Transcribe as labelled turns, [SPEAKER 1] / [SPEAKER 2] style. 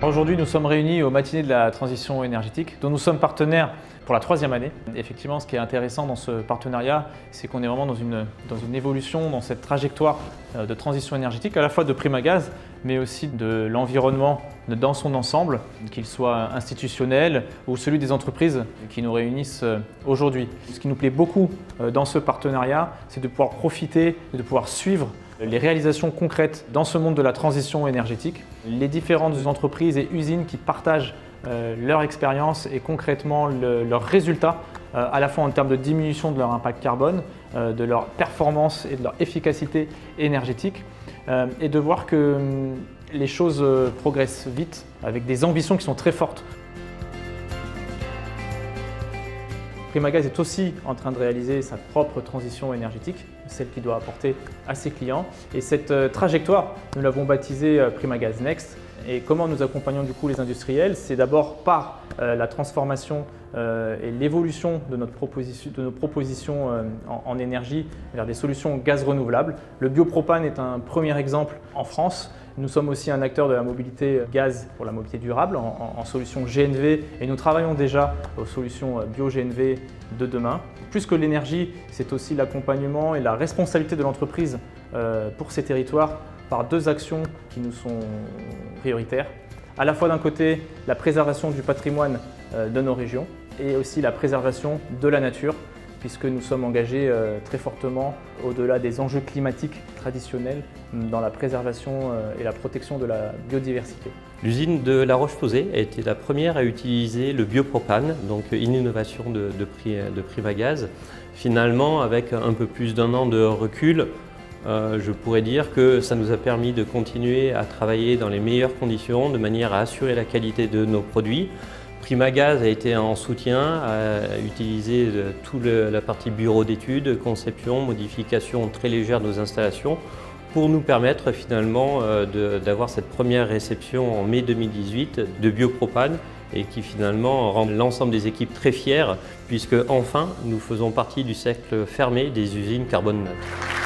[SPEAKER 1] Aujourd'hui, nous sommes réunis aux matinées de la transition énergétique, dont nous sommes partenaires pour la 3e année. Effectivement, ce qui est intéressant dans ce partenariat, c'est qu'on est vraiment dans une évolution, dans cette trajectoire de transition énergétique, à la fois de Primagaz, mais aussi de l'environnement dans son ensemble, qu'il soit institutionnel ou celui des entreprises qui nous réunissent aujourd'hui. Ce qui nous plaît beaucoup dans ce partenariat, c'est de pouvoir profiter, de pouvoir suivre les réalisations concrètes dans ce monde de la transition énergétique, les différentes entreprises et usines qui partagent leur expérience et concrètement leurs résultats, à la fois en termes de diminution de leur impact carbone, de leur performance et de leur efficacité énergétique, et de voir que les choses progressent vite avec des ambitions qui sont très fortes. Primagaz est aussi en train de réaliser sa propre transition énergétique, celle qu'il doit apporter à ses clients. Et cette trajectoire, nous l'avons baptisée Primagaz Next. Et comment nous accompagnons du coup les industriels? C'est d'abord par la transformation et l'évolution de nos propositions en énergie vers des solutions gaz renouvelables. Le biopropane est un premier exemple en France. Nous sommes aussi un acteur de la mobilité gaz pour la mobilité durable en solution GNV et nous travaillons déjà aux solutions bio-GNV de demain. Plus que l'énergie, c'est aussi l'accompagnement et la responsabilité de l'entreprise pour ces territoires par 2 actions qui nous sont prioritaires. À la fois d'un côté, la préservation du patrimoine de nos régions et aussi la préservation de la nature, puisque nous sommes engagés très fortement au-delà des enjeux climatiques traditionnels dans la préservation et la protection de la biodiversité.
[SPEAKER 2] L'usine de La Roche-Posay a été la première à utiliser le biopropane, donc une innovation de Primagaz. Finalement, avec un peu plus d'1 an de recul, je pourrais dire que ça nous a permis de continuer à travailler dans les meilleures conditions, de manière à assurer la qualité de nos produits. Primagaz a été en soutien, a utilisé toute la partie bureau d'études, conception, modification très légère de nos installations pour nous permettre finalement d'avoir cette première réception en mai 2018 de biopropane et qui finalement rend l'ensemble des équipes très fières puisque enfin nous faisons partie du cercle fermé des usines carbone neutre.